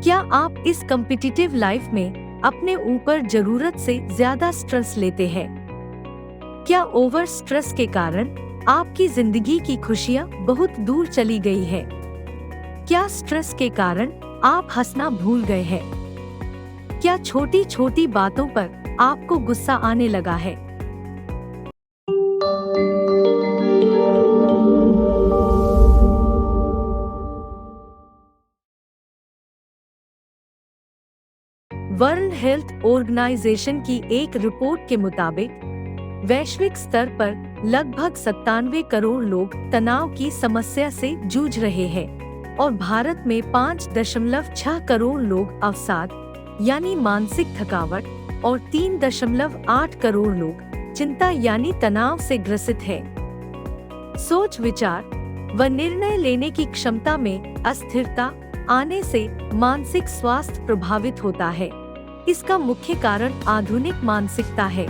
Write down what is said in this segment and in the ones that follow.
क्या आप इस कॉम्पिटिटिव लाइफ में अपने ऊपर जरूरत से ज्यादा स्ट्रेस लेते हैं? क्या ओवर स्ट्रेस के कारण आपकी जिंदगी की खुशियां बहुत दूर चली गई है? क्या स्ट्रेस के कारण आप हंसना भूल गए हैं? क्या छोटी छोटी बातों पर आपको गुस्सा आने लगा है? वर्ल्ड हेल्थ ऑर्गेनाइजेशन की एक रिपोर्ट के मुताबिक वैश्विक स्तर पर लगभग 97 करोड़ लोग तनाव की समस्या से जूझ रहे हैं और भारत में 5.6 करोड़ लोग अवसाद यानी मानसिक थकावट और 3.8 करोड़ लोग चिंता यानी तनाव से ग्रसित है। सोच विचार व निर्णय लेने की क्षमता में अस्थिरता आने से मानसिक स्वास्थ्य प्रभावित होता है। इसका मुख्य कारण आधुनिक मानसिकता है,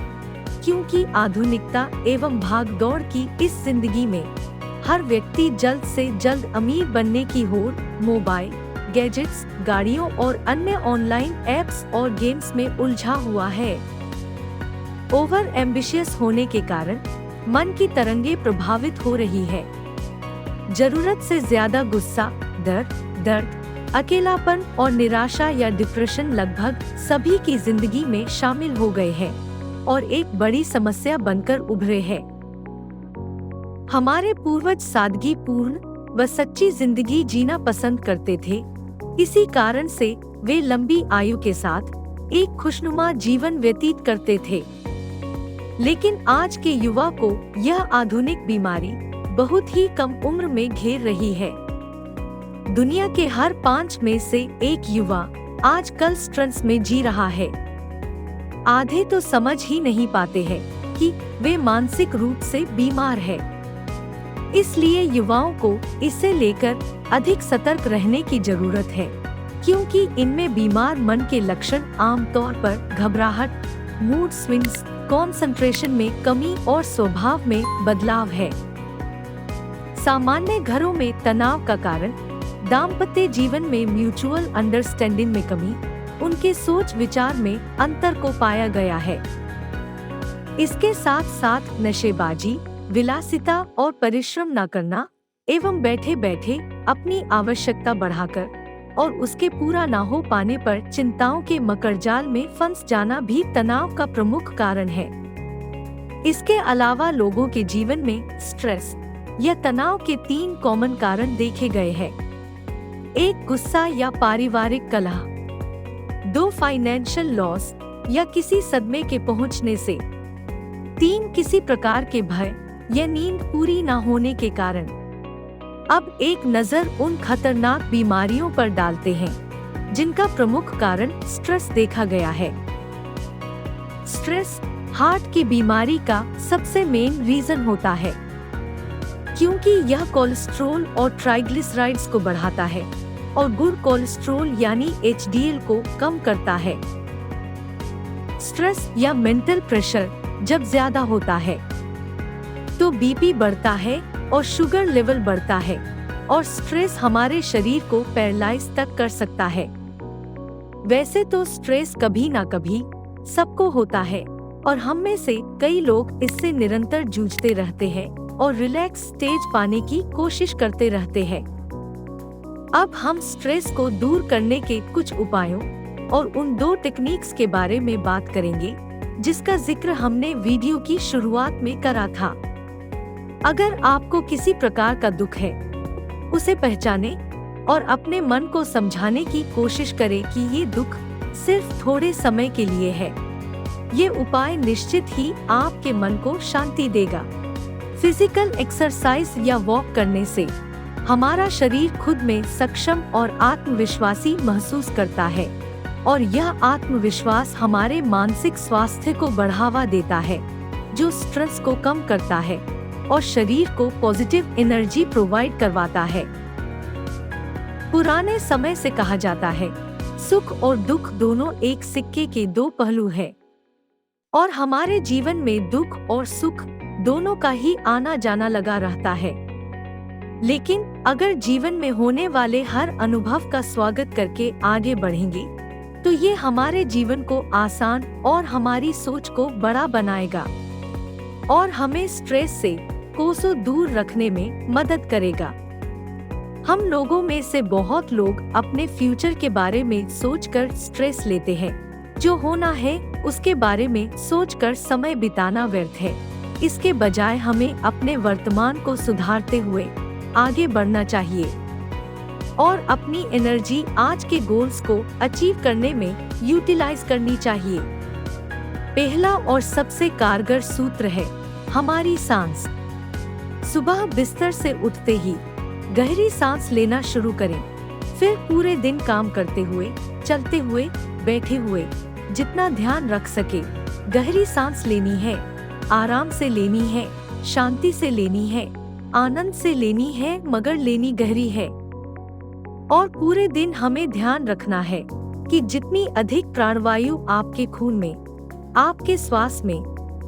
क्योंकि आधुनिकता एवं भागदौड़ की इस जिंदगी में हर व्यक्ति जल्द से जल्द अमीर बनने की होड़ मोबाइल, गैजेट्स, गाड़ियों और अन्य ऑनलाइन ऐप्स और गेम्स में उलझा हुआ है। ओवर एम्बिशियस होने के कारण मन की तरंगे प्रभावित हो रही है। जरूरत से ज्यादा गुस्सा, दर्द, अकेलापन और निराशा या डिप्रेशन लगभग सभी की जिंदगी में शामिल हो गए हैं और एक बड़ी समस्या बनकर उभरे हैं। हमारे पूर्वज सादगीपूर्ण व सच्ची जिंदगी जीना पसंद करते थे। इसी कारण से वे लंबी आयु के साथ एक खुशनुमा जीवन व्यतीत करते थे। लेकिन आज के युवा को यह आधुनिक बीमारी बहुत ही कम उम्र में घेर रही है। दुनिया के हर 5 में से एक युवा आजकल स्ट्रेस में जी रहा है। आधे तो समझ ही नहीं पाते हैं कि वे मानसिक रूप से बीमार है। इसलिए युवाओं को इसे लेकर अधिक सतर्क रहने की जरूरत है, क्योंकि इनमें बीमार मन के लक्षण आमतौर पर घबराहट, मूड स्विंग्स, कंसंट्रेशन में कमी और स्वभाव में बदलाव है। सामान्य घरों में तनाव का कारण दाम्पत्य जीवन में म्यूचुअल अंडरस्टैंडिंग में कमी, उनके सोच विचार में अंतर को पाया गया है। इसके साथ साथ नशेबाजी, विलासिता और परिश्रम न करना एवं बैठे बैठे अपनी आवश्यकता बढ़ाकर और उसके पूरा न हो पाने पर चिंताओं के मकड़जाल में फंस जाना भी तनाव का प्रमुख कारण है। इसके अलावा लोगों के जीवन में स्ट्रेस या तनाव के 3 कॉमन कारण देखे गए हैं। 1 गुस्सा या पारिवारिक कलह, 2 फाइनेंशियल लॉस या किसी सदमे के पहुंचने से, 3 किसी प्रकार के भय या नींद पूरी न होने के कारण। अब एक नजर उन खतरनाक बीमारियों पर डालते हैं जिनका प्रमुख कारण स्ट्रेस देखा गया है। स्ट्रेस हार्ट की बीमारी का सबसे मेन रीजन होता है, क्योंकि यह कोलेस्ट्रॉल और ट्राइग्लिसराइड्स को बढ़ाता है और गुड कोलेस्ट्रॉल यानी HDL को कम करता है। स्ट्रेस या मेंटल प्रेशर जब ज्यादा होता है तो बीपी बढ़ता है और शुगर लेवल बढ़ता है और स्ट्रेस हमारे शरीर को पैरालाइज तक कर सकता है। वैसे तो स्ट्रेस कभी ना कभी सबको होता है और हम में से कई लोग इससे निरंतर जूझते रहते हैं और रिलैक्स स्टेज पाने की कोशिश करते रहते हैं। अब हम स्ट्रेस को दूर करने के कुछ उपायों और उन 2 टेक्निक्स के बारे में बात करेंगे जिसका जिक्र हमने वीडियो की शुरुआत में करा था। अगर आपको किसी प्रकार का दुख है, उसे पहचाने और अपने मन को समझाने की कोशिश करें कि ये दुख सिर्फ थोड़े समय के लिए है। ये उपाय निश्चित ही आपके मन को शांति देगा। फिजिकल एक्सरसाइज या वॉक करने से हमारा शरीर खुद में सक्षम और आत्मविश्वासी महसूस करता है और यह आत्मविश्वास हमारे मानसिक स्वास्थ्य को बढ़ावा देता है, जो स्ट्रेस को कम करता है और शरीर को पॉजिटिव एनर्जी प्रोवाइड करवाता है। पुराने समय से कहा जाता है, सुख और दुख दोनों एक सिक्के के 2 पहलू है और हमारे जीवन में दुख और सुख दोनों का ही आना जाना लगा रहता है। लेकिन अगर जीवन में होने वाले हर अनुभव का स्वागत करके आगे बढ़ेंगे तो ये हमारे जीवन को आसान और हमारी सोच को बड़ा बनाएगा और हमें स्ट्रेस से कोसों दूर रखने में मदद करेगा। हम लोगों में से बहुत लोग अपने फ्यूचर के बारे में सोचकर स्ट्रेस लेते हैं। जो होना है उसके बारे में सोचकर समय बिताना व्यर्थ है। इसके बजाय हमें अपने वर्तमान को सुधारते हुए आगे बढ़ना चाहिए और अपनी एनर्जी आज के गोल्स को अचीव करने में यूटिलाइज करनी चाहिए। पहला और सबसे कारगर सूत्र है हमारी सांस। सुबह बिस्तर से उठते ही गहरी सांस लेना शुरू करें। फिर पूरे दिन काम करते हुए, चलते हुए, बैठे हुए जितना ध्यान रख सके गहरी सांस लेनी है। आराम से लेनी है, शांति से लेनी है, आनंद से लेनी है, मगर लेनी गहरी है। और पूरे दिन हमें ध्यान रखना है कि जितनी अधिक प्राणवायु आपके खून में, आपके श्वास में,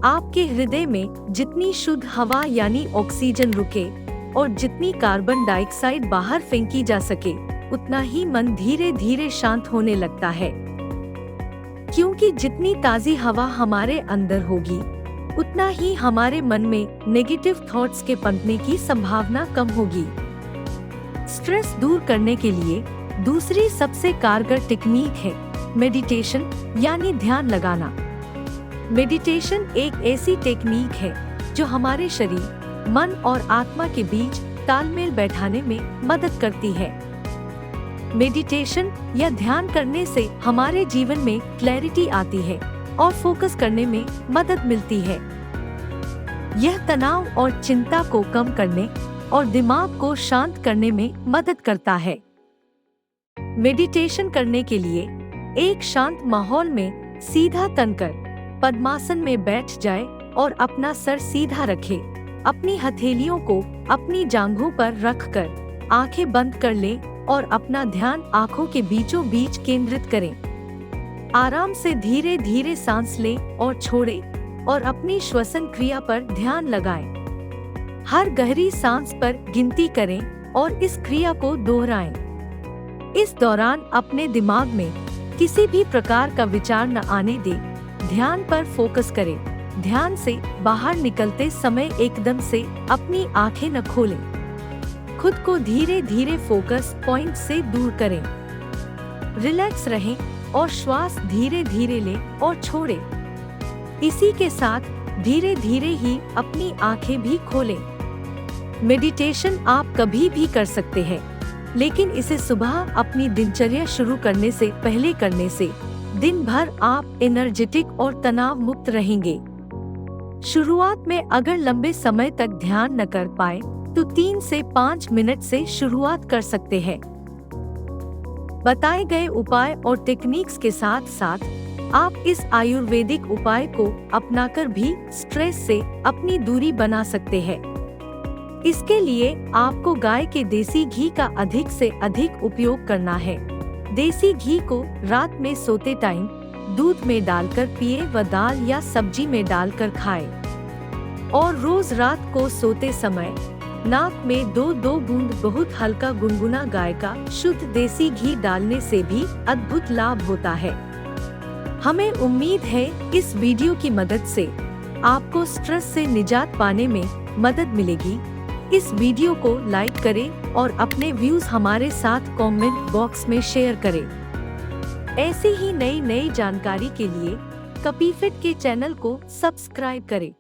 आपके हृदय में जितनी शुद्ध हवा यानी ऑक्सीजन रुके और जितनी कार्बन डाइऑक्साइड बाहर फेंकी जा सके, उतना ही मन धीरे धीरे शांत होने लगता है। क्योंकि जितनी ताज़ी हवा हमारे अंदर होगी, उतना ही हमारे मन में नेगेटिव थॉट्स के पनपने की संभावना कम होगी। स्ट्रेस दूर करने के लिए दूसरी सबसे कारगर टेक्निक है मेडिटेशन यानी ध्यान लगाना। मेडिटेशन एक ऐसी टेक्निक है जो हमारे शरीर, मन और आत्मा के बीच तालमेल बैठाने में मदद करती है। मेडिटेशन या ध्यान करने से हमारे जीवन में क्लैरिटी आती है और फोकस करने में मदद मिलती है। यह तनाव और चिंता को कम करने और दिमाग को शांत करने में मदद करता है। मेडिटेशन करने के लिए एक शांत माहौल में सीधा तनकर पद्मासन में बैठ जाए और अपना सर सीधा रखे। अपनी हथेलियों को अपनी जांघों पर रखकर आंखें बंद कर ले और अपना ध्यान आंखों के बीचों बीच केंद्रित करें। आराम से धीरे धीरे सांस ले और छोड़े और अपनी श्वसन क्रिया पर ध्यान लगाएं। हर गहरी सांस पर गिनती करें और इस क्रिया को दोहराएं। इस दौरान अपने दिमाग में किसी भी प्रकार का विचार न आने दें। ध्यान पर फोकस करें। ध्यान से बाहर निकलते समय एकदम से अपनी आंखें न खोलें। खुद को धीरे धीरे फोकस पॉइंट से दूर करें। रिलैक्स रहें और श्वास धीरे धीरे लें और छोड़ें। इसी के साथ धीरे धीरे ही अपनी आंखें भी खोलें। मेडिटेशन आप कभी भी कर सकते हैं, लेकिन इसे सुबह अपनी दिनचर्या शुरू करने से पहले करने से दिन भर आप एनर्जेटिक और तनाव मुक्त रहेंगे। शुरुआत में अगर लंबे समय तक ध्यान न कर पाए तो 3 से 5 मिनट से शुरुआत कर सकते हैं। बताए गए उपाय और टेक्निक्स के साथ साथ आप इस आयुर्वेदिक उपाय को अपनाकर भी स्ट्रेस से अपनी दूरी बना सकते हैं। इसके लिए आपको गाय के देसी घी का अधिक से अधिक उपयोग करना है। देसी घी को रात में सोते टाइम दूध में डालकर पिए व दाल या सब्जी में डालकर खाएं। और रोज रात को सोते समय नाक में 2-2 बूंद बहुत हल्का गुनगुना गाय का शुद्ध देसी घी डालने से भी अद्भुत लाभ होता है। हमें उम्मीद है इस वीडियो की मदद से आपको स्ट्रेस से निजात पाने में मदद मिलेगी। इस वीडियो को लाइक करें और अपने व्यूज हमारे साथ कमेंट बॉक्स में शेयर करें। ऐसी ही नई जानकारी के लिए कपिफिट के चैनल को सब्सक्राइब करें।